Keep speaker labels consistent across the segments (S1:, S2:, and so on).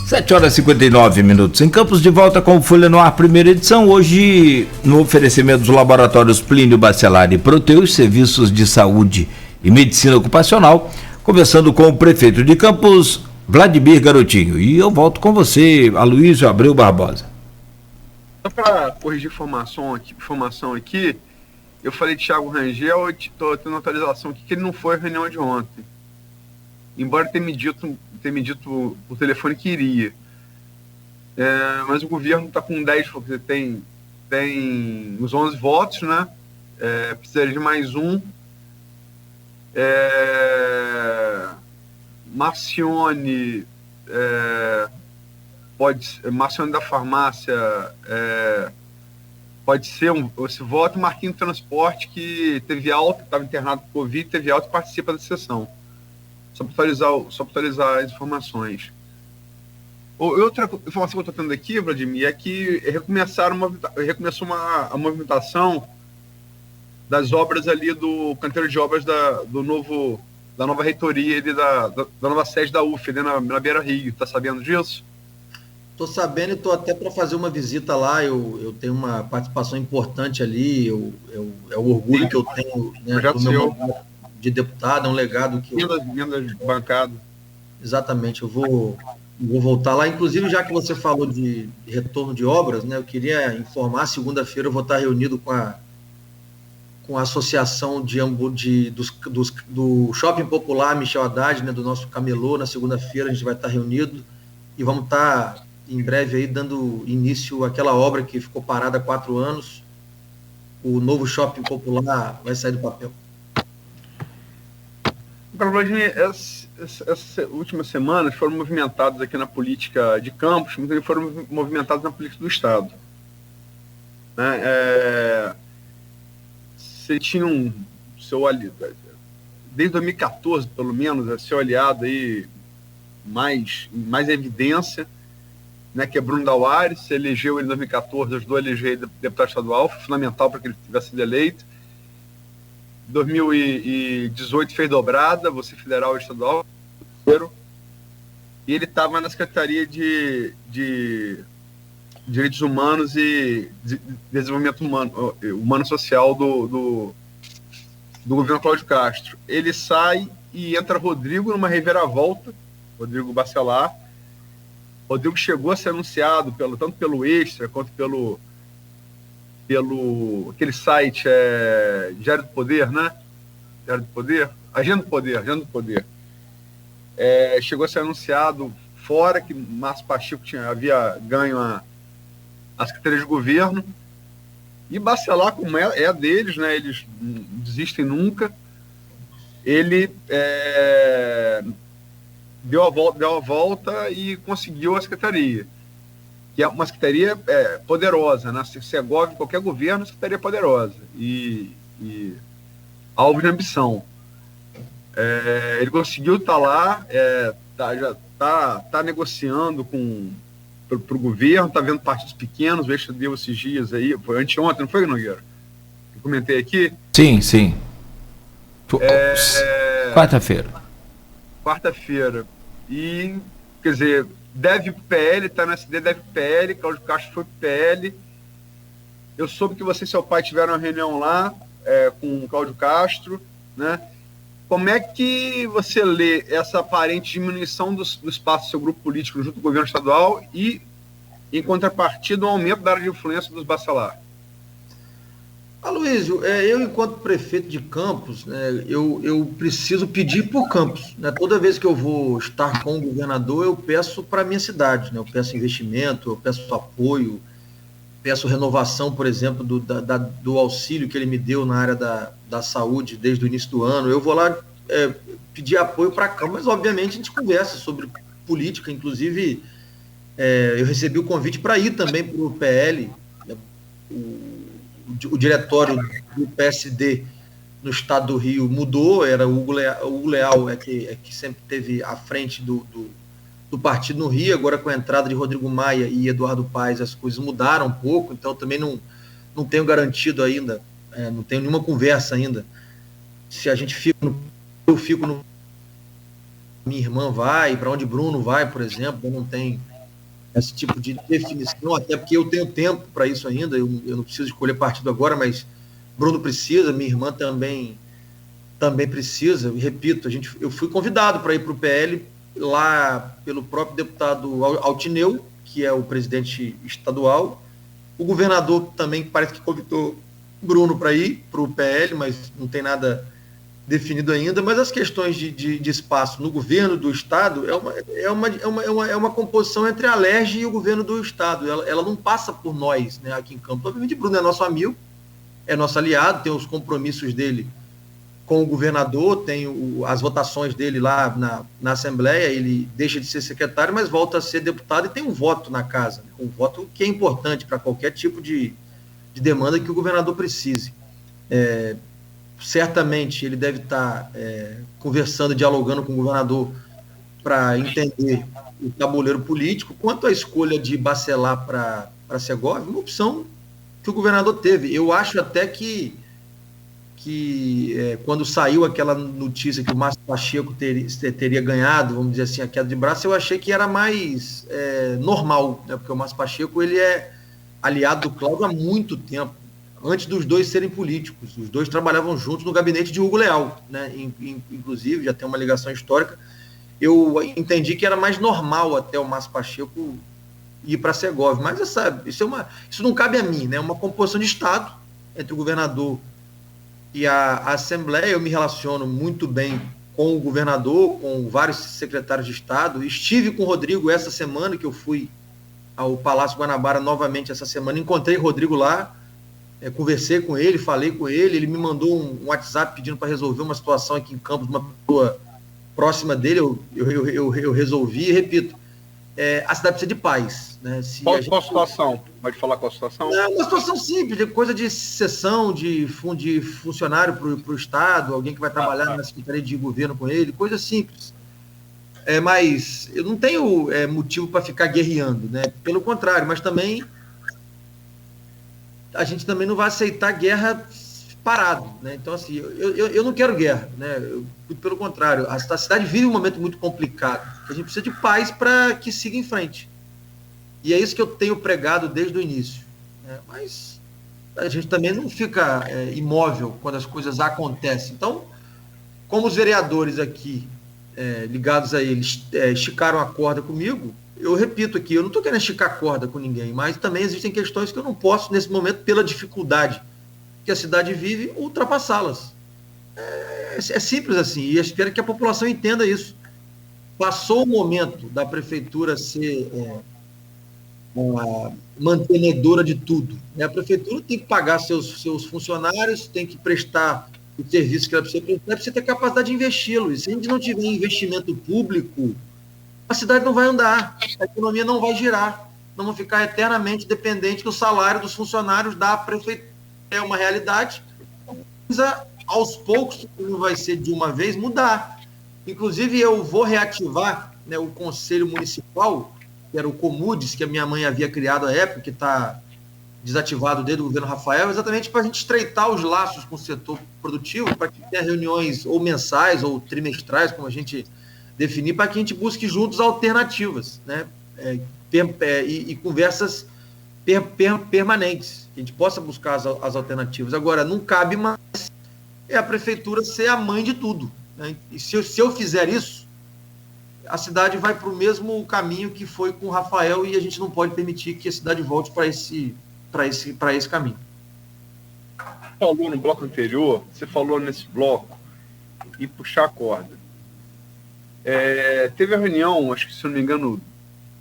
S1: 7h59. Em Campos, de volta com o Folha no Ar, primeira edição. Hoje, no oferecimento dos laboratórios Plínio Bacelar e Proteus, serviços de saúde e medicina ocupacional, conversando com o prefeito de Campos, Vladimir Garotinho. E eu volto com você, Aloysio Abreu Barbosa.
S2: Só para corrigir informação aqui, eu falei de Thiago Rangel, estou tendo atualização aqui que ele não foi à reunião de ontem. Embora tenha me dito por telefone que iria. Mas o governo está com 10, porque tem os 11 votos, né? Precisaria de mais um. Marcione Marcione da farmácia pode ser esse voto. Marquinhos do Transporte, que teve alta, estava internado com Covid, teve alta e participa da sessão. Só para atualizar as informações. Outra informação que eu estou tendo aqui, Vladimir, é que recomeçou a movimentação das obras ali do canteiro de obras da nova reitoria, ali da nova sede da UF, ali na Beira Rio. Está sabendo disso?
S3: Estou sabendo e estou até para fazer uma visita lá. Eu tenho uma participação importante ali. É o orgulho Sim. que eu tenho, né, do meu mandato de deputado, é um legado que
S2: Emenda de bancada.
S3: Exatamente, eu vou voltar lá. Inclusive, já que você falou de retorno de obras, né, eu queria informar, segunda-feira eu vou estar reunido com a associação do Shopping Popular Michel Haddad, né, do nosso camelô. Na segunda-feira a gente vai estar reunido e vamos estar em breve aí dando início àquela obra que ficou parada há 4 anos. O novo Shopping Popular vai sair do papel.
S2: Vladimir, essas últimas semanas foram movimentadas aqui na política de Campos, mas também foram movimentadas na política do Estado. Você tinha desde 2014, pelo menos, seu aliado aí mais em evidência, né, que é Bruno Dauares. Você elegeu ele em 2014, ajudou a eleger deputado estadual, foi fundamental para que ele tivesse sido eleito. 2018 fez dobrada, você federal e estadual, e ele estava na Secretaria de Direitos Humanos e Desenvolvimento Humano Social do governo Cláudio Castro. Ele sai e entra Rodrigo numa reviravolta, Rodrigo Bacelar. Rodrigo chegou a ser anunciado tanto pelo Extra quanto pelo aquele site Diário do Poder, né? Diário do Poder? Agenda do Poder. Chegou a ser anunciado fora que Márcio Pacheco havia ganho a Secretaria de Governo. E Bacelar, como é deles, né? Eles não desistem nunca. Ele deu a volta e conseguiu a Secretaria, que é uma secretaria poderosa, né? Se Segovia, qualquer governo, a secretaria é poderosa e alvo de ambição. Ele conseguiu estar lá, já está negociando para o governo, está vendo partidos pequenos. O Extra deu esses dias aí, foi anteontem, não foi, Nogueira? Eu comentei aqui.
S1: Sim.
S2: Quarta-feira. E, quer dizer, deve pro PL, está no SD, deve pro PL, Cláudio Castro foi pro PL. Eu soube que você e seu pai tiveram uma reunião lá com o Cláudio Castro, né? Como é que você lê essa aparente diminuição do espaço do seu grupo político junto com o governo estadual e, em contrapartida, um aumento da área de influência dos Bacelar?
S3: Aloysio, eu, enquanto prefeito de Campos, né, eu preciso pedir por Campos, né? Toda vez que eu vou estar com o governador, eu peço para a minha cidade, né? Eu peço investimento, eu peço apoio, peço renovação, por exemplo, do auxílio que ele me deu na área da saúde desde o início do ano. Eu vou lá pedir apoio para Campos, mas obviamente a gente conversa sobre política. Inclusive, eu recebi o convite para ir também para o PL, o diretório do PSD no estado do Rio mudou. Era o Hugo Leal que sempre esteve à frente do partido no Rio. Agora, com a entrada de Rodrigo Maia e Eduardo Paes, as coisas mudaram um pouco, então também não tenho garantido ainda, não tenho nenhuma conversa ainda se a gente fica eu fico no... Minha irmã vai, para onde Bruno vai, por exemplo, não tem esse tipo de definição, até porque eu tenho tempo para isso ainda, eu não preciso escolher partido agora, mas Bruno precisa, minha irmã também precisa, e repito, eu fui convidado para ir para o PL lá pelo próprio deputado Altineu, que é o presidente estadual, o governador também parece que convidou Bruno para ir para o PL, mas não tem nada definido ainda, mas as questões de espaço no governo do Estado é uma composição entre a LERJ e o governo do Estado, ela não passa por nós, né, aqui em Campos. Obviamente Bruno é nosso amigo, é nosso aliado, tem os compromissos dele com o governador, tem as votações dele lá na Assembleia, ele deixa de ser secretário, mas volta a ser deputado e tem um voto na casa, um voto que é importante para qualquer tipo de demanda que o governador precise. Certamente ele deve estar conversando, dialogando com o governador para entender o tabuleiro político. Quanto à escolha de Bacelar para Segovia, uma opção que o governador teve. Eu acho até que quando saiu aquela notícia que o Márcio Pacheco teria ganhado, vamos dizer assim, a queda de braço, eu achei que era mais normal, né? Porque o Márcio Pacheco ele é aliado do Cláudio há muito tempo, antes dos dois serem políticos. Os dois trabalhavam juntos no gabinete de Hugo Leal, né? Inclusive, já tem uma ligação histórica. Eu entendi que era mais normal até o Márcio Pacheco ir para Segovia, mas isso não cabe a mim, né? É uma composição de Estado entre o governador e a Assembleia. Eu me relaciono muito bem com o governador, com vários secretários de Estado. Estive com o Rodrigo essa semana, que eu fui ao Palácio Guanabara novamente essa semana. Encontrei o Rodrigo lá, conversei com ele, falei com ele. Ele me mandou um WhatsApp pedindo para resolver uma situação aqui em Campos, uma pessoa próxima dele. Eu resolvi e repito, a cidade precisa de paz. Né?
S2: Qual a situação? Pode falar qual a situação?
S3: É uma situação simples, de coisa de cessão de funcionário para o Estado, alguém que vai trabalhar na Secretaria de Governo com ele, coisa simples. Mas eu não tenho motivo para ficar guerreando, né? Pelo contrário, mas também a gente também não vai aceitar guerra parado, né? Então, assim, eu não quero guerra, né? Pelo contrário, a cidade vive um momento muito complicado. A gente precisa de paz para que siga em frente. E é isso que eu tenho pregado desde o início. Né? Mas a gente também não fica imóvel quando as coisas acontecem. Então, como os vereadores aqui, ligados a eles, esticaram a corda comigo, eu repito aqui, eu não estou querendo esticar a corda com ninguém, mas também existem questões que eu não posso, nesse momento, pela dificuldade que a cidade vive, ultrapassá-las. É simples assim, e eu espero que a população entenda isso. Passou o momento da prefeitura ser uma mantenedora de tudo. Né? A prefeitura tem que pagar seus funcionários, tem que prestar o serviço que ela precisa prestar, precisa ter capacidade de investi-lo. E se a gente não tiver investimento público, a cidade não vai andar, a economia não vai girar. Não vamos ficar eternamente dependente do salário dos funcionários da prefeitura. É uma realidade. Precisa, aos poucos, não vai ser de uma vez, mudar. Inclusive, eu vou reativar, né, o Conselho Municipal, que era o Comudes, que a minha mãe havia criado à época, que está desativado desde o governo Rafael, exatamente para a gente estreitar os laços com o setor produtivo, para que tenha reuniões ou mensais ou trimestrais, como a gente definir, para que a gente busque juntos alternativas, né? E conversas permanentes, que a gente possa buscar as alternativas. Agora, não cabe mais a prefeitura ser a mãe de tudo. Né? E se eu fizer isso, a cidade vai para o mesmo caminho que foi com o Rafael, e a gente não pode permitir que a cidade volte para esse caminho.
S2: Falou no bloco anterior, você falou nesse bloco e puxar a corda. Teve a reunião, acho que, se eu não me engano,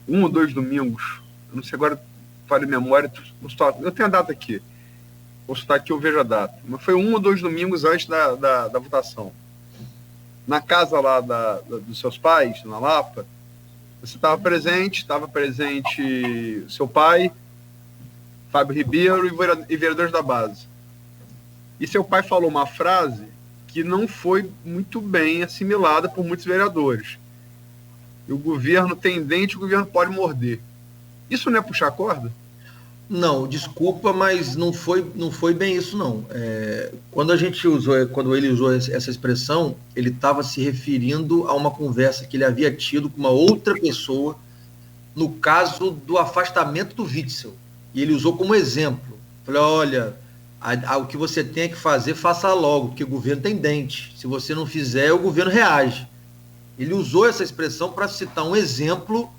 S2: 1 ou 2 domingos, eu não sei agora, falei memória, eu tenho a data aqui, vou citar aqui, eu vejo a data, mas foi 1 ou 2 domingos antes da votação. Na casa lá dos seus pais, na Lapa, você estava presente seu pai, Fábio Ribeiro e vereadores da base. E seu pai falou uma frase que não foi muito bem assimilada por muitos vereadores. E o governo tem dente, o governo pode morder. Isso não é puxar a corda?
S3: Não, desculpa, mas não foi bem isso, não. Quando ele usou essa expressão, ele estava se referindo a uma conversa que ele havia tido com uma outra pessoa no caso do afastamento do Witzel. E ele usou como exemplo. Falei, olha, o que você tem que fazer, faça logo, porque o governo tem dente. Se você não fizer, o governo reage. Ele usou essa expressão para citar um exemplo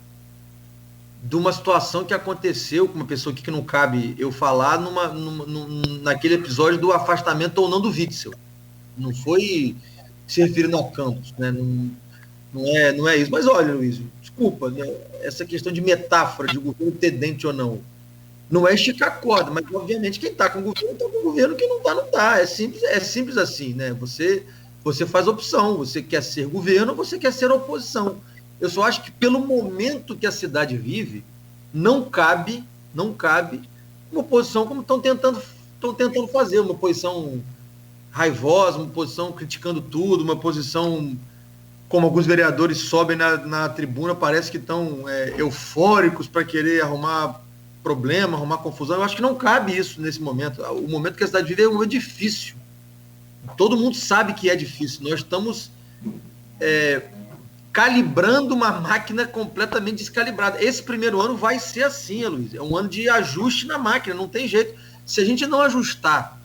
S3: de uma situação que aconteceu com uma pessoa que não cabe eu falar naquele episódio do afastamento ou não do Witzel. Não foi se referindo a Campos, né? Não é isso. Mas olha, Luiz, desculpa, né? Essa questão de metáfora de governo ter dente ou não é esticar a corda, mas obviamente quem está com o governo está com o governo, quem não está, não está. É simples assim, né? Você faz opção, você quer ser governo ou você quer ser oposição. Eu só acho que pelo momento que a cidade vive, não cabe uma oposição como estão tentando fazer, uma oposição raivosa, uma oposição criticando tudo, uma oposição como alguns vereadores sobem na tribuna, parece que estão eufóricos para querer arrumar problema, arrumar confusão. Eu acho que não cabe isso nesse momento. O momento que a cidade vive é um momento difícil. Todo mundo sabe que é difícil. Nós estamos calibrando uma máquina completamente descalibrada. Esse primeiro ano vai ser assim, Luiz. É um ano de ajuste na máquina, não tem jeito. Se a gente não ajustar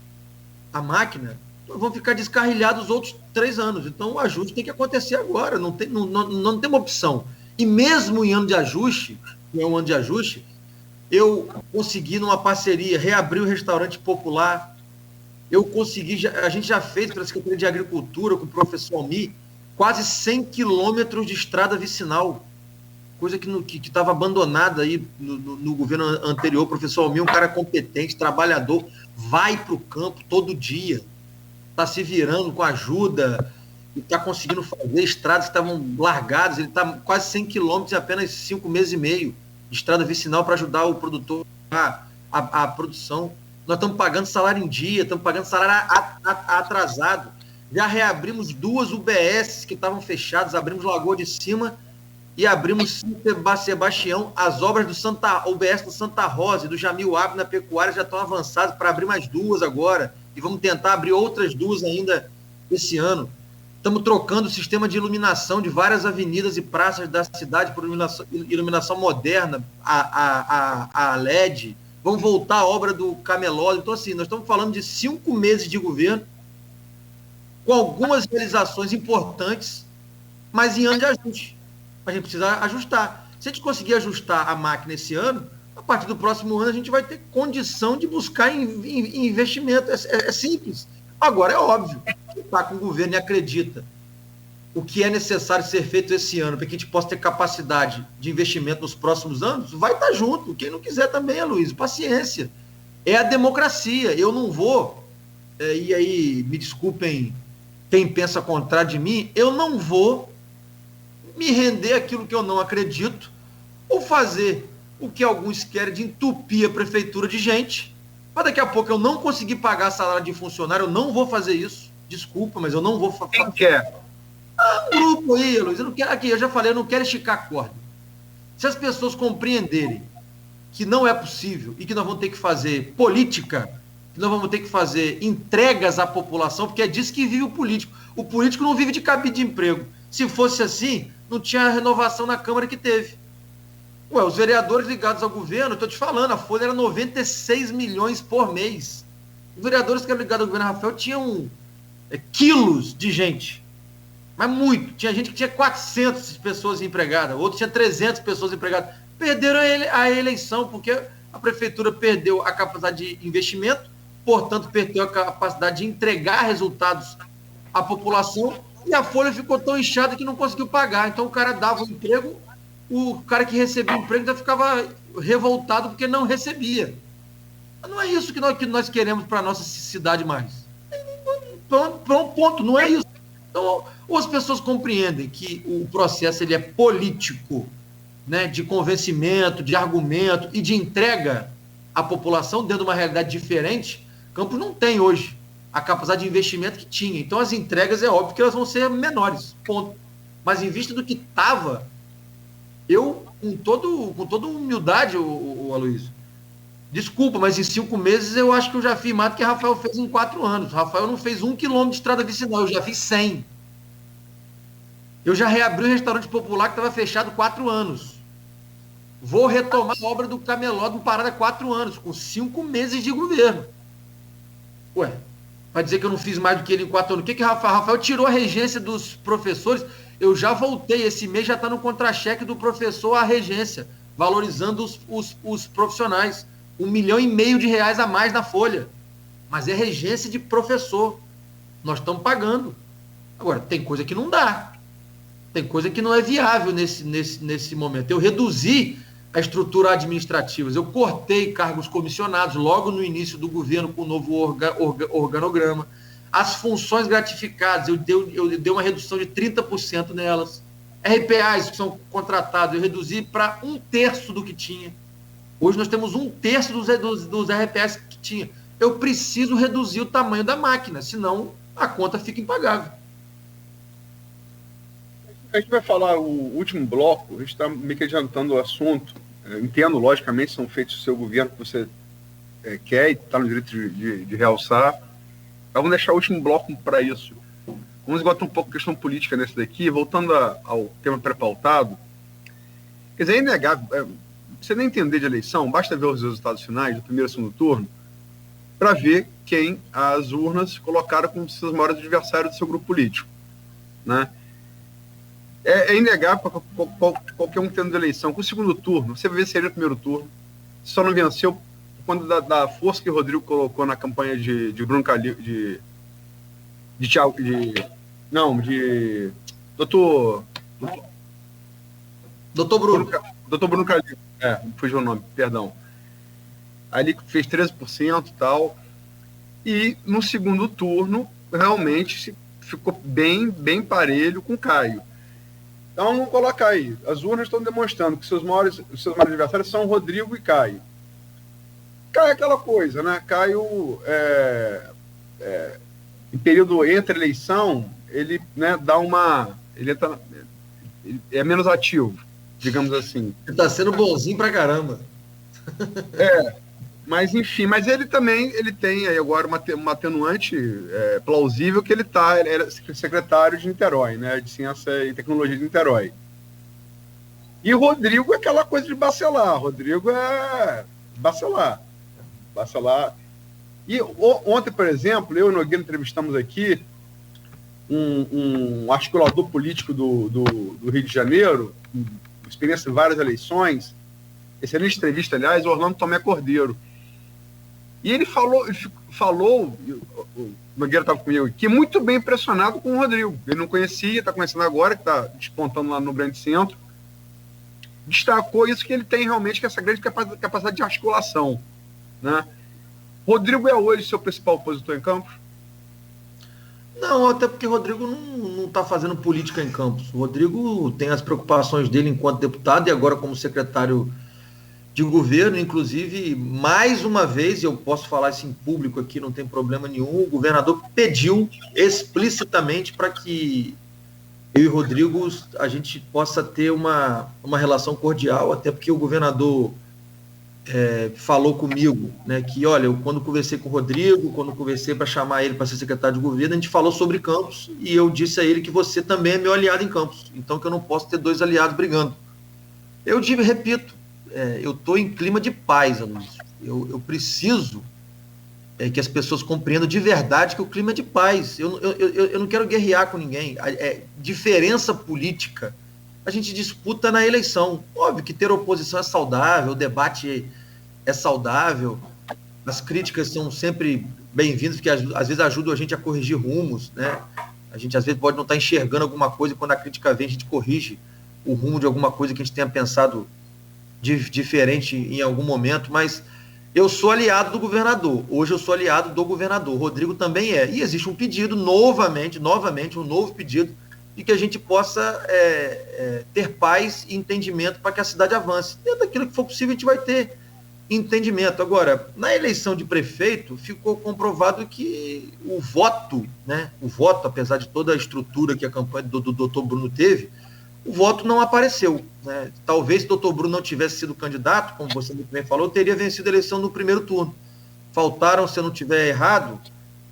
S3: a máquina, vão ficar descarrilhados os outros 3 anos. Então o ajuste tem que acontecer agora, não tem uma opção. E mesmo em ano de ajuste, que é um ano de ajuste, eu consegui, numa parceria, reabrir o restaurante popular. Eu consegui, a gente já fez pela Secretaria de Agricultura, com o professor Almi, quase 100 quilômetros de estrada vicinal, coisa que estava abandonada aí no governo anterior. O professor Almi, um cara competente, trabalhador, vai para o campo todo dia, está se virando com ajuda, e está conseguindo fazer estradas que estavam largadas. Ele está quase 100 quilômetros em apenas 5 meses e meio, de estrada vicinal, para ajudar o produtor a produção. Nós estamos pagando salário em dia, estamos pagando salário atrasado. Já reabrimos 2 UBS que estavam fechadas, abrimos Lagoa de Cima e abrimos Sebastião. As obras do UBS do Santa Rosa e do Jamil Abdo na pecuária já estão avançadas para abrir mais 2 agora. E vamos tentar abrir outras 2 ainda esse ano. Estamos trocando o sistema de iluminação de várias avenidas e praças da cidade por iluminação moderna, a LED. Vamos voltar à obra do Camelódromo. Então, assim, nós estamos falando de 5 meses de governo, com algumas realizações importantes, mas em ano de ajuste. A gente precisa ajustar. Se a gente conseguir ajustar a máquina esse ano, a partir do próximo ano a gente vai ter condição de buscar investimento. É simples. Agora, é óbvio, quem está com o governo e acredita o que é necessário ser feito esse ano para que a gente possa ter capacidade de investimento nos próximos anos, vai estar junto. Quem não quiser também, Luiz, paciência. É a democracia. Eu não vou, e aí me desculpem quem pensa contrário de mim, eu não vou me render àquilo que eu não acredito, ou fazer o que alguns querem de entupir a prefeitura de gente, mas daqui a pouco eu não conseguir pagar salário de funcionário, eu não vou fazer isso. Desculpa, mas eu não vou fazer.
S2: Quem quer?
S3: Um grupo aí, Luiz, eu não quero, aqui, eu já falei, eu não quero esticar a corda. Se as pessoas compreenderem que não é possível e que nós vamos ter que fazer política, que nós vamos ter que fazer entregas à população, porque é disso que vive o político. O político não vive de cabide de emprego. Se fosse assim, não tinha a renovação na Câmara que teve. Os vereadores ligados ao governo, estou te falando, a folha era 96 milhões por mês. Os vereadores que eram ligados ao governo Rafael tinham quilos de gente. Mas muito. Tinha gente que tinha 400 pessoas empregadas, outros tinha 300 pessoas empregadas. Perderam a eleição, porque a prefeitura perdeu a capacidade de investimento, portanto, perdeu a capacidade de entregar resultados à população, e a folha ficou tão inchada que não conseguiu pagar. Então, o cara dava o emprego, o cara que recebia o emprego já ficava revoltado porque não recebia. Não é isso que nós queremos para a nossa cidade mais. Ponto, não é isso. Então, ou as pessoas compreendem que o processo ele é político, né, de convencimento, de argumento e de entrega à população dentro de uma realidade diferente. Campos não tem hoje a capacidade de investimento que tinha. Então, as entregas é óbvio que elas vão ser menores, ponto. Mas em vista do que estava, eu, com toda humildade, o Aloysio, desculpa, mas em 5 meses eu acho que eu já fiz mais do que Rafael fez em 4 anos. Rafael não fez 1 quilômetro de estrada vicinal, eu já fiz 100. Eu já reabri o restaurante popular que estava fechado 4 anos. Vou retomar a obra do Cameló no Pará há 4 anos, com 5 meses de governo. Ué, vai dizer que eu não fiz mais do que ele em 4 anos. O que Rafael tirou a regência dos professores? Eu já voltei, esse mês já está no contra-cheque do professor à regência, valorizando os profissionais. R$1,5 milhão a mais na folha. Mas é regência de professor. Nós estamos pagando. Agora, tem coisa que não dá. Tem coisa que não é viável nesse momento. Eu reduzi a estrutura administrativa. Eu cortei cargos comissionados logo no início do governo com o novo organograma. As funções gratificadas, eu dei uma redução de 30% nelas. RPAs que são contratados, eu reduzi para 1/3 do que tinha. Hoje nós temos 1/3 dos RPAs que tinha. Eu preciso reduzir o tamanho da máquina, senão a conta fica impagável.
S2: A gente vai falar o último bloco, a gente está meio que adiantando o assunto. Entendo, logicamente, são feitos o seu governo que você quer e está no direito de realçar. Mas vamos deixar o último bloco para isso. Vamos esgotar um pouco a questão política nesse daqui, voltando ao tema pré-pautado. Quer dizer, é inegável, você nem entender de eleição, basta ver os resultados finais do primeiro e segundo turno para ver quem as urnas colocaram como seus maiores adversários do seu grupo político, né? É inegável para qualquer um tendo de eleição. Com o segundo turno, você venceria o primeiro turno, só não venceu quando da força que o Rodrigo colocou na campanha de Bruno Calil, de Thiago,
S3: Doutor Bruno.
S2: Doutor Bruno Calil, fugiu o nome, perdão. Ali fez 13% e tal. E no segundo turno, realmente ficou bem parelho com o Caio. Então, vamos colocar aí. As urnas estão demonstrando que seus maiores adversários são Rodrigo e Caio. Caio é aquela coisa, né? Caio, em período entre eleição, ele, né, dá uma... Ele é menos ativo, digamos assim.
S3: Ele está sendo bonzinho pra caramba.
S2: Mas enfim, mas ele tem aí agora uma atenuante plausível que ele era secretário de Niterói, né, de Ciência e Tecnologia de Niterói. E o Rodrigo é aquela coisa de bacelar. Rodrigo é bacelar. E ontem, por exemplo, eu e o Nogueira entrevistamos aqui um articulador político do Rio de Janeiro, com experiência em várias eleições, excelente entrevista, aliás, Orlando Tomé Cordeiro. E ele falou, o Nogueira estava comigo aqui, muito bem impressionado com o Rodrigo. Ele não conhecia, está conhecendo agora, que está despontando lá no Grande Centro. Destacou isso, que ele tem realmente, que essa grande capacidade de articulação, né? Rodrigo é hoje seu principal opositor em Campos?
S3: Não, até porque o Rodrigo não está fazendo política em Campos. O Rodrigo tem as preocupações dele enquanto deputado e agora como secretário de governo, inclusive, mais uma vez, eu posso falar isso em público aqui, não tem problema nenhum, o governador pediu explicitamente para que eu e o Rodrigo, a gente possa ter uma relação cordial, até porque o governador falou comigo, né, que, olha, eu, quando conversei com o Rodrigo, quando conversei para chamar ele para ser secretário de governo, a gente falou sobre Campos, e eu disse a ele que você também é meu aliado em Campos, então que eu não posso ter 2 aliados brigando. Eu repito, eu estou em clima de paz, Aloysio. Eu preciso que as pessoas compreendam de verdade que o clima é de paz. Eu não quero guerrear com ninguém. Diferença política a gente disputa na eleição. Óbvio que ter oposição é saudável, o debate é saudável, as críticas são sempre bem-vindas, porque às vezes ajudam a gente a corrigir rumos, né? A gente às vezes pode não estar enxergando alguma coisa e quando a crítica vem a gente corrige o rumo de alguma coisa que a gente tenha pensado diferente em algum momento, mas eu sou aliado do governador. Hoje eu sou aliado do governador. O Rodrigo também é. E existe um pedido, novamente, um novo pedido, de que a gente possa ter paz e entendimento para que a cidade avance. Dentro daquilo que for possível, a gente vai ter entendimento. Agora, na eleição de prefeito, ficou comprovado que o voto, apesar de toda a estrutura que a campanha do doutor Bruno teve, o voto não apareceu, né? Talvez se o doutor Bruno não tivesse sido candidato, como você muito bem falou, teria vencido a eleição no primeiro turno. Faltaram, se eu não estiver errado,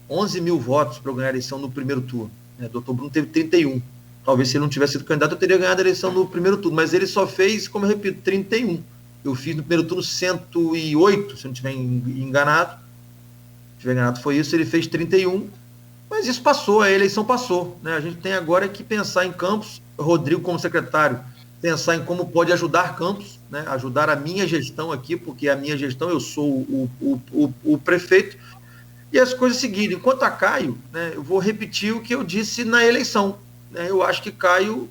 S3: 11 mil votos para eu ganhar a eleição no primeiro turno. O doutor Bruno teve 31. Talvez se ele não tivesse sido candidato, eu teria ganhado a eleição no primeiro turno, mas ele só fez, como eu repito, 31. Eu fiz no primeiro turno 108, se não estiver enganado. Se estiver enganado foi isso, ele fez 31. Mas isso passou, a eleição passou, né? A gente tem agora que pensar em Campos, Rodrigo como secretário, pensar em como pode ajudar Campos, né? Ajudar a minha gestão aqui, porque a minha gestão, eu sou o prefeito, e as coisas seguirem. Quanto a Caio, né, eu vou repetir o que eu disse na eleição, né? Eu acho que Caio,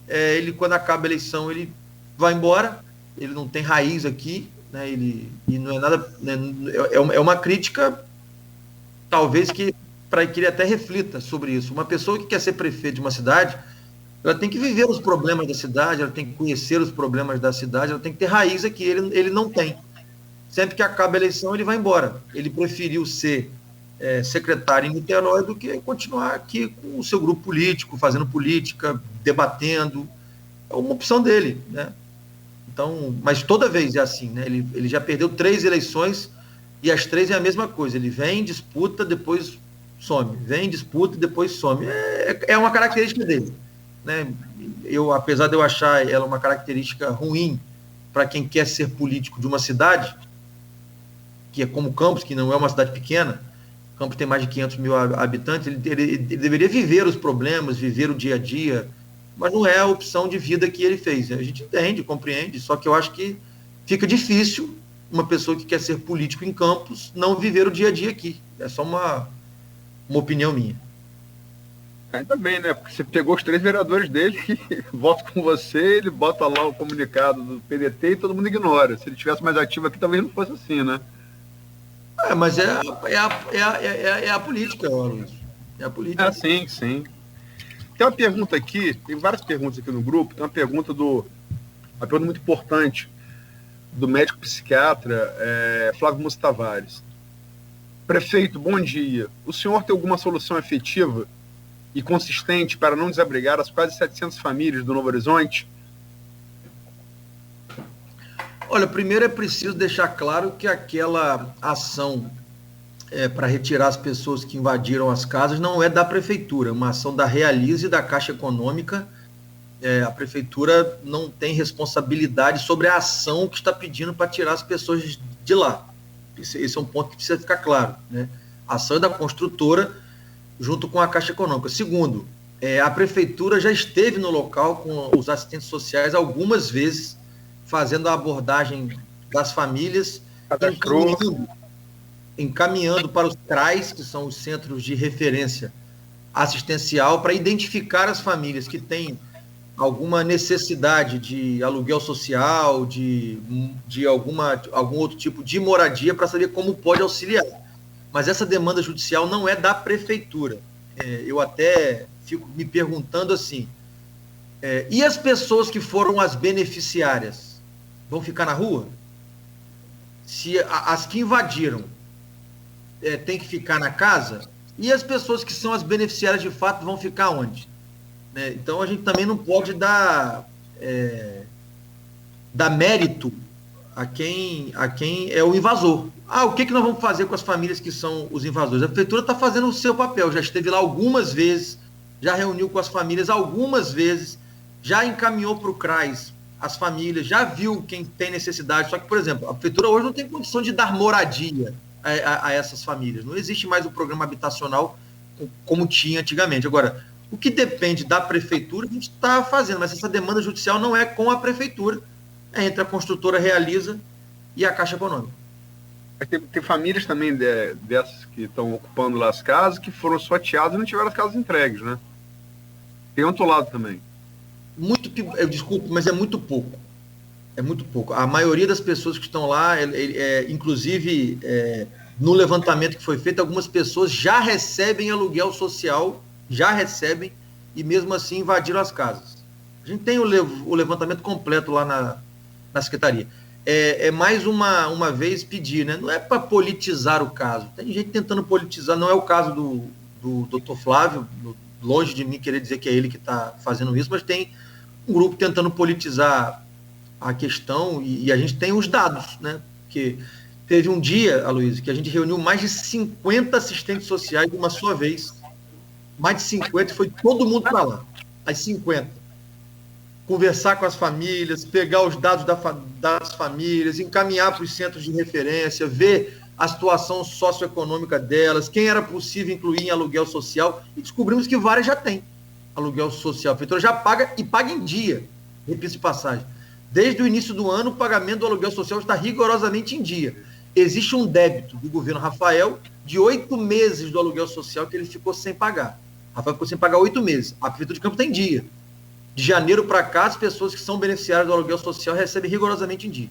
S3: ele, quando acaba a eleição, ele vai embora, ele não tem raiz aqui, né? E não é nada, né, é uma crítica, talvez que para que ele até reflita sobre isso. Uma pessoa que quer ser prefeito de uma cidade, ela tem que viver os problemas da cidade, ela tem que conhecer os problemas da cidade, ela tem que ter raiz aqui, ele não tem. Sempre que acaba a eleição, ele vai embora. Ele preferiu ser secretário em Niterói do que continuar aqui com o seu grupo político, fazendo política, debatendo. É uma opção dele, né? Então, mas toda vez é assim, né? Ele já perdeu 3 eleições e as 3 é a mesma coisa. Ele vem, disputa, depois some. Vem, disputa e depois some. É uma característica dele, né? Apesar de eu achar ela uma característica ruim para quem quer ser político de uma cidade, que é como Campos, que não é uma cidade pequena, Campos tem mais de 500 mil habitantes, ele deveria viver os problemas, viver o dia a dia, mas não é a opção de vida que ele fez. A gente entende, compreende, só que eu acho que fica difícil uma pessoa que quer ser político em Campos não viver o dia a dia aqui. É só uma opinião minha.
S2: Ainda bem, né? Porque você pegou os 3 vereadores dele que votam com você, ele bota lá o comunicado do PDT e todo mundo ignora. Se ele tivesse mais ativo aqui, talvez não fosse assim, né?
S3: Mas é a política, Luiz. É a política.
S2: Sim, sim. Tem uma pergunta aqui, tem várias perguntas aqui no grupo, tem uma pergunta muito importante, do médico psiquiatra Flávio Musso Tavares. Prefeito, bom dia. O senhor tem alguma solução efetiva e consistente para não desabrigar as quase 700 famílias do Novo Horizonte?
S3: Olha, primeiro é preciso deixar claro que aquela ação para retirar as pessoas que invadiram as casas não é da prefeitura, é uma ação da Realize e da Caixa Econômica. A prefeitura não tem responsabilidade sobre a ação que está pedindo para tirar as pessoas de lá. Esse é um ponto que precisa ficar claro, né? A ação é da construtora junto com a Caixa Econômica. Segundo, a prefeitura já esteve no local com os assistentes sociais algumas vezes, fazendo a abordagem das famílias, encaminhando para os CRAs, que são os Centros de Referência Assistencial, para identificar as famílias que têm alguma necessidade de aluguel social, de algum outro tipo de moradia, para saber como pode auxiliar. Mas essa demanda judicial não é da prefeitura. Eu até fico me perguntando assim, e as pessoas que foram as beneficiárias vão ficar na rua? Se as que invadiram têm que ficar na casa, e as pessoas que são as beneficiárias de fato vão ficar onde? Então a gente também não pode dar mérito a quem é o invasor. O que nós vamos fazer com as famílias que são os invasores? A prefeitura está fazendo o seu papel, já esteve lá algumas vezes, já reuniu com as famílias algumas vezes, já encaminhou para o CRAS as famílias, já viu quem tem necessidade. Só que, por exemplo, a prefeitura hoje não tem condição de dar moradia a essas famílias. Não existe mais o programa habitacional como tinha antigamente. Agora, o que depende da prefeitura, a gente está fazendo, mas essa demanda judicial não é com a prefeitura, é entre a construtora Realiza e a Caixa Econômica.
S2: Tem famílias também dessas que estão ocupando lá as casas, que foram sorteadas e não tiveram as casas entregues, né? Tem outro lado também.
S3: Desculpe, mas é muito pouco. É muito pouco. A maioria das pessoas que estão lá, inclusive no levantamento que foi feito, algumas pessoas já recebem aluguel social, e mesmo assim invadiram as casas. A gente tem o levantamento completo lá na Secretaria. Mais uma vez pedir, né? Não é para politizar o caso. Tem gente tentando politizar, não é o caso do doutor Flávio, longe de mim querer dizer que é ele que está fazendo isso, mas tem um grupo tentando politizar a questão e a gente tem os dados, né? Porque teve um dia, Aloysio, que a gente reuniu mais de 50 assistentes sociais de uma só vez. Mais de 50, foi todo mundo para lá. As 50. conversar com as famílias, pegar os dados das famílias, encaminhar para os centros de referência, ver a situação socioeconômica delas, quem era possível incluir em aluguel social, e descobrimos que várias já têm aluguel social. A prefeitura já paga e paga em dia, repito de passagem. Desde o início do ano, o pagamento do aluguel social está rigorosamente em dia. Existe um débito do governo Rafael de 8 meses do aluguel social que ele ficou sem pagar. Rafael ficou sem pagar 8 meses. A prefeitura de Campos tem dia. De janeiro para cá, as pessoas que são beneficiárias do aluguel social recebem rigorosamente em dia.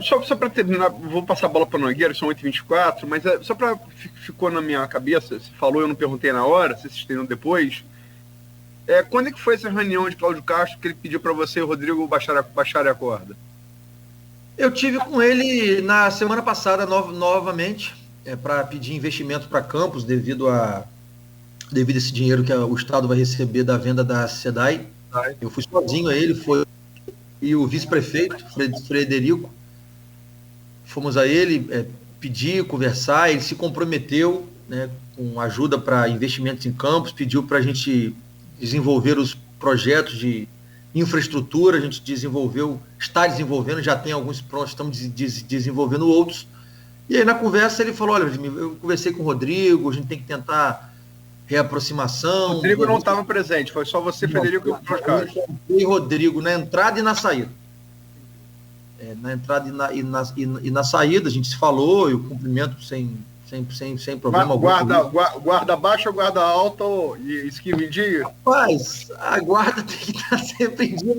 S2: Só para terminar, vou passar a bola para o Nogueira, são 8h24, mas só para ficou na minha cabeça, você falou, eu não perguntei na hora, vocês entenderam depois. Quando é que foi essa reunião de Cláudio Castro que ele pediu para você e o Rodrigo baixarem a corda?
S3: Eu tive com ele na semana passada novamente, para pedir investimento para Campos, devido a esse dinheiro que o Estado vai receber da venda da SEDAI. Eu fui sozinho a ele, e o vice-prefeito, Frederico, fomos a ele pedir, conversar, ele se comprometeu, né, com ajuda para investimentos em Campos, pediu para a gente desenvolver os projetos de infraestrutura, a gente está desenvolvendo, já tem alguns prontos, estamos desenvolvendo outros. E aí na conversa ele falou, olha, eu conversei com o Rodrigo, a gente tem que tentar reaproximação.
S2: O Rodrigo não estava presente, foi só você, Frederico, e o Cláudio Castro.
S3: E Rodrigo na entrada e na saída. Na entrada e na saída, a gente se falou, e o cumprimento sem problema algum.
S2: Guarda baixa, guarda alta e esquiva em dia?
S3: Rapaz, a guarda tem que estar sempre em dia,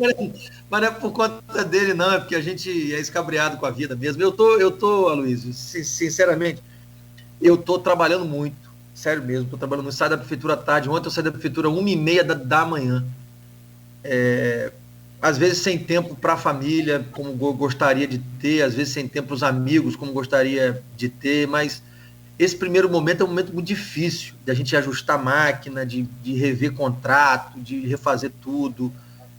S3: mas não é por conta dele, não, é porque a gente é escabriado com a vida mesmo. Eu tô, Aloysio, sinceramente, eu tô trabalhando muito. Sério mesmo, estou trabalhando muito, saio da prefeitura à tarde, ontem eu saí da prefeitura 1h30 da manhã, às vezes sem tempo para a família, como gostaria de ter, às vezes sem tempo para os amigos, como gostaria de ter, mas esse primeiro momento é um momento muito difícil, de a gente ajustar a máquina, de rever contrato, de refazer tudo,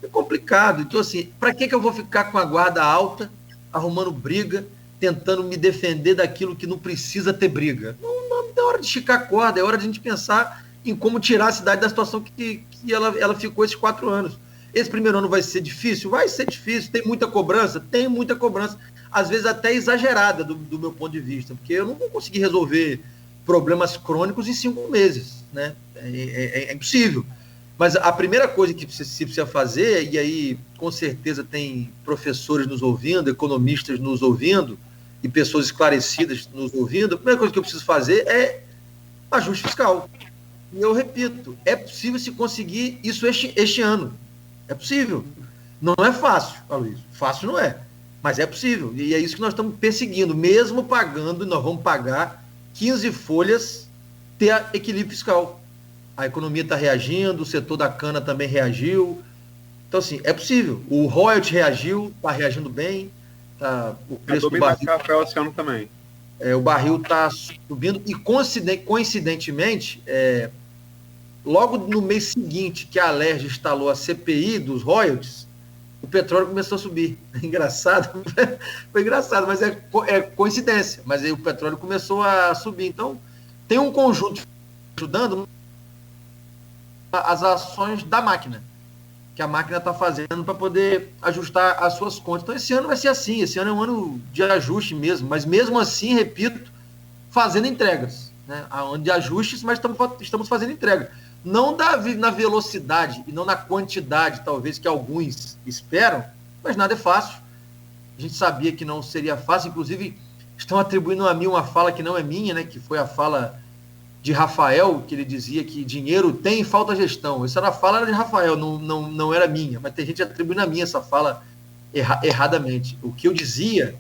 S3: é complicado. Então assim, para que eu vou ficar com a guarda alta, arrumando briga, tentando me defender daquilo que não precisa ter briga? Não é hora de esticar a corda, é hora de a gente pensar em como tirar a cidade da situação que ela ficou esses 4 anos. Esse primeiro ano vai ser difícil? Vai ser difícil. Tem muita cobrança? Tem muita cobrança. Às vezes até exagerada do meu ponto de vista, porque eu não vou conseguir resolver problemas crônicos em 5 meses, né? É impossível. Mas a primeira coisa que se precisa fazer, e aí com certeza tem professores nos ouvindo, economistas nos ouvindo, e pessoas esclarecidas nos ouvindo, a primeira coisa que eu preciso fazer é ajuste fiscal. E eu repito, é possível se conseguir isso este ano. É possível. Não é fácil, Aloysio. Fácil não é, mas é possível. E é isso que nós estamos perseguindo. Mesmo pagando, nós vamos pagar 15 folhas, ter equilíbrio fiscal. A economia está reagindo, o setor da cana também reagiu. Então, assim, é possível. O royalty reagiu, está reagindo bem. O preço do barril,
S2: café esse ano também.
S3: O barril está subindo e coincidentemente, logo no mês seguinte que a Alerj instalou a CPI dos royalties, o petróleo começou a subir. Engraçado, foi engraçado, mas é coincidência. Mas aí o petróleo começou a subir. Então, tem um conjunto ajudando as ações da máquina, que a máquina está fazendo para poder ajustar as suas contas. Então, esse ano vai ser assim, esse ano é um ano de ajuste mesmo, mas mesmo assim, repito, fazendo entregas, né? Ano de ajustes, mas estamos fazendo entrega. Não na velocidade e não na quantidade, talvez, que alguns esperam, mas nada é fácil. A gente sabia que não seria fácil, inclusive estão atribuindo a mim uma fala que não é minha, né? Que foi a fala de Rafael, que ele dizia que dinheiro tem e falta gestão. Essa fala era de Rafael, não era minha, mas tem gente atribuindo a mim essa fala erradamente. O que eu dizia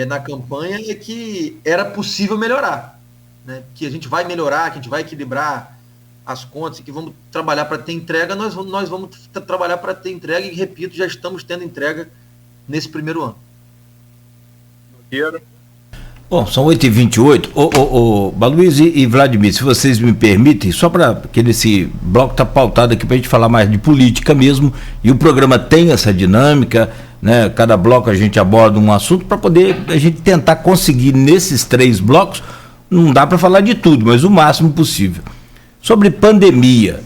S3: na campanha é que era possível melhorar, né? Que a gente vai melhorar, que a gente vai equilibrar as contas, que vamos trabalhar para ter entrega, nós vamos trabalhar para ter entrega, e repito, já estamos tendo entrega nesse primeiro ano.
S1: Bom, são 8h28. Baluiz e Vladimir, se vocês me permitem, só para que esse bloco está pautado aqui para a gente falar mais de política mesmo, e o programa tem essa dinâmica, né? Cada bloco a gente aborda um assunto para poder a gente tentar conseguir nesses 3 blocos, não dá para falar de tudo, mas o máximo possível. Sobre pandemia,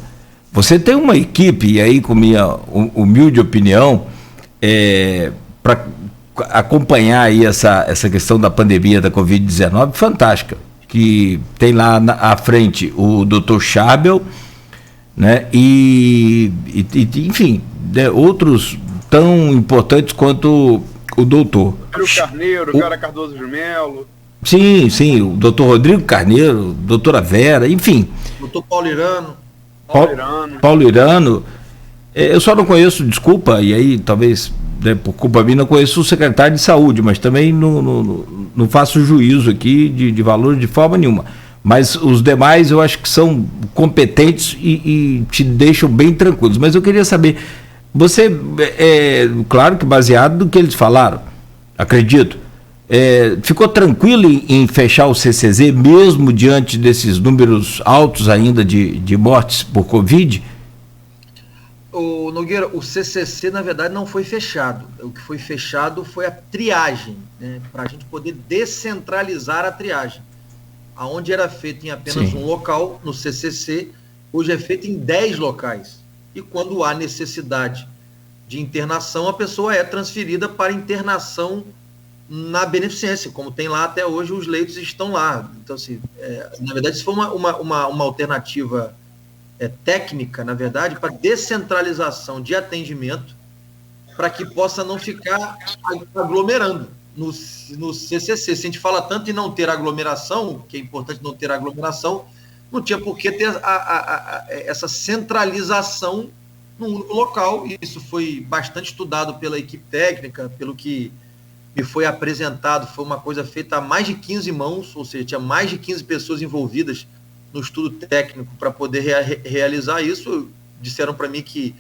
S1: Você tem uma equipe, e aí com minha humilde opinião, para acompanhar aí essa questão da pandemia da Covid-19, fantástica, que tem lá à frente o Dr. Schabel, né, e enfim, outros tão importantes quanto o doutor.
S2: O Carneiro, o cara Cardoso de Melo.
S1: Sim, o doutor Rodrigo Carneiro, doutora Vera, enfim.
S3: Doutor Paulo Irano.
S1: Paulo Irano. Eu só não conheço, desculpa, e aí talvez, né, por culpa minha, não conheço o secretário de saúde, mas também não faço juízo aqui de valor de forma nenhuma. Mas os demais eu acho que são competentes e te deixam bem tranquilos. Mas eu queria saber, você, claro que baseado no que eles falaram, acredito, ficou tranquilo em fechar o CCZ, mesmo diante desses números altos ainda de mortes por Covid?
S3: O Nogueira, o CCC, na verdade, não foi fechado. O que foi fechado foi a triagem, né, para a gente poder descentralizar a triagem. Aonde era feito em apenas um local, no CCC, hoje é feito em 10 locais. E quando há necessidade de internação, a pessoa é transferida para internação na beneficência, como tem lá até hoje, os leitos estão lá. Então, assim, na verdade, isso foi uma alternativa técnica, na verdade, para descentralização de atendimento, para que possa não ficar aglomerando no CCC. Se a gente fala tanto em não ter aglomeração, que é importante não ter aglomeração, não tinha por que ter essa centralização num único local, e isso foi bastante estudado pela equipe técnica, pelo que me foi apresentado, foi uma coisa feita a mais de 15 mãos, ou seja, tinha mais de 15 pessoas envolvidas no estudo técnico para poder realizar isso. Disseram para mim que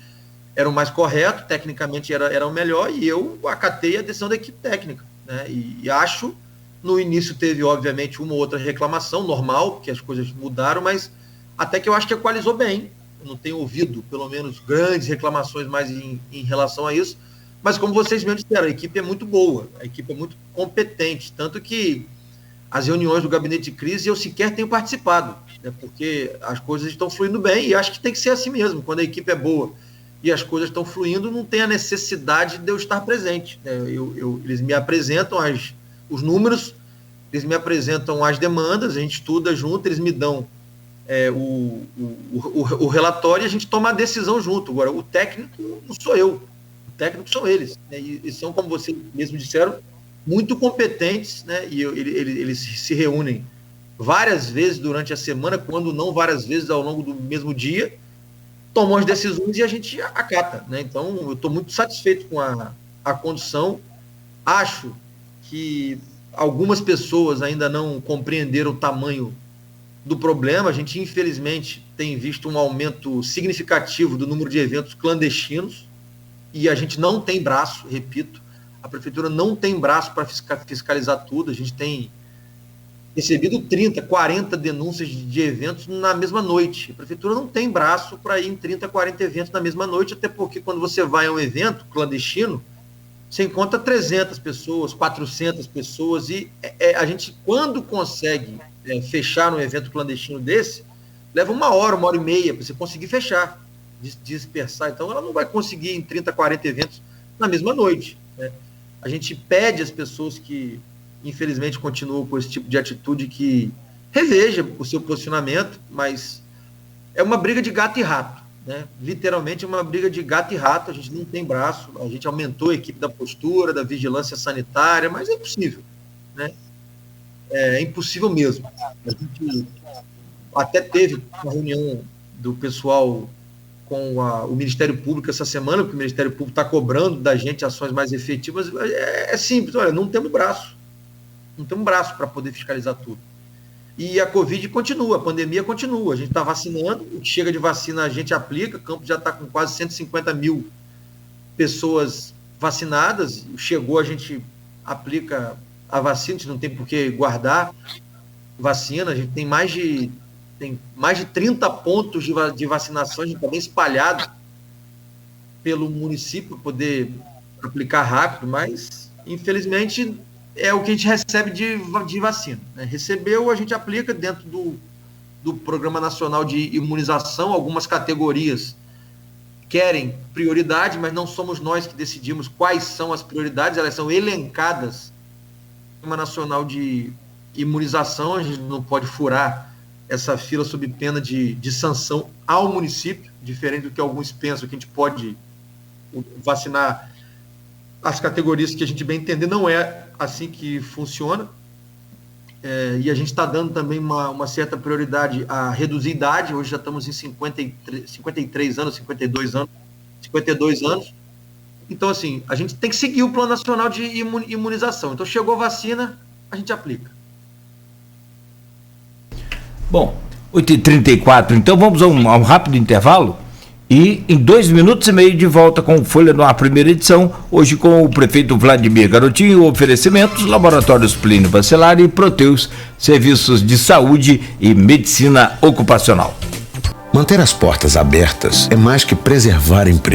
S3: era o mais correto, tecnicamente era o melhor, e eu acatei a decisão da equipe técnica, né? E acho, no início teve, obviamente, uma ou outra reclamação, normal, porque as coisas mudaram, mas até que eu acho que equalizou bem. Eu não tenho ouvido, pelo menos, grandes reclamações mais em relação a isso. Mas como vocês mesmos disseram, a equipe é muito boa, a equipe é muito competente, tanto que as reuniões do gabinete de crise eu sequer tenho participado, né, porque as coisas estão fluindo bem, e acho que tem que ser assim mesmo. Quando a equipe é boa e as coisas estão fluindo, não tem a necessidade de eu estar presente, né? Eles me apresentam os números, eles me apresentam as demandas, a gente estuda junto, eles me dão o relatório e a gente toma a decisão junto. Agora, o técnico não sou eu, o técnico são eles, né? E são, como vocês mesmos disseram, muito competentes, né? E eles se reúnem várias vezes durante a semana, quando não várias vezes ao longo do mesmo dia, tomam as decisões e a gente acata, né? Então, eu estou muito satisfeito com a condução. Acho que algumas pessoas ainda não compreenderam o tamanho do problema. A gente, infelizmente, tem visto um aumento significativo do número de eventos clandestinos e a gente não tem braço, repito, a prefeitura não tem braço para fiscalizar tudo. A gente tem recebido 30, 40 denúncias de eventos na mesma noite. A prefeitura não tem braço para ir em 30, 40 eventos na mesma noite, até porque quando você vai a um evento clandestino, você encontra 300 pessoas, 400 pessoas, e a gente, quando consegue fechar um evento clandestino desse, leva 1 hora e meia para você conseguir fechar, dispersar. Então, ela não vai conseguir em 30, 40 eventos na mesma noite, né? A gente pede às pessoas que, infelizmente, continuam com esse tipo de atitude que reveja o seu posicionamento, mas é uma briga de gato e rato, né? Literalmente é uma briga de gato e rato. A gente não tem braço, a gente aumentou a equipe da postura, da vigilância sanitária, mas é impossível, né? É impossível mesmo. A gente até teve uma reunião do pessoal com o Ministério Público essa semana, porque o Ministério Público está cobrando da gente ações mais efetivas. É simples, olha, não temos braço para poder fiscalizar tudo. E a Covid continua, a pandemia continua, a gente está vacinando, o que chega de vacina a gente aplica, Campos já está com quase 150 mil pessoas vacinadas, chegou, a gente aplica a vacina, a gente não tem por que guardar vacina, a gente tem mais de 30 pontos de vacinação, a gente está bem espalhado pelo município, poder aplicar rápido, mas, infelizmente, é o que a gente recebe de vacina, né? Recebeu, a gente aplica dentro do Programa Nacional de Imunização. Algumas categorias querem prioridade, mas não somos nós que decidimos quais são as prioridades, elas são elencadas no Programa Nacional de Imunização. A gente não pode furar essa fila sob pena de sanção ao município, diferente do que alguns pensam que a gente pode vacinar as categorias que a gente bem entender. Não é assim que funciona. E a gente está dando também uma certa prioridade a reduzir idade. Hoje já estamos em 53 anos, 52 anos. Então, assim, a gente tem que seguir o Plano Nacional de Imunização. Então, chegou a vacina, a gente aplica.
S1: Bom, 8h34, então vamos a um rápido intervalo e em 2 minutos e meio de volta com o Folha no Ar, primeira edição, hoje com o prefeito Vladimir Garotinho. Oferecimentos: Laboratórios Plínio Bacelar e Proteus, serviços de saúde e medicina ocupacional.
S4: Manter as portas abertas é mais que preservar empregos.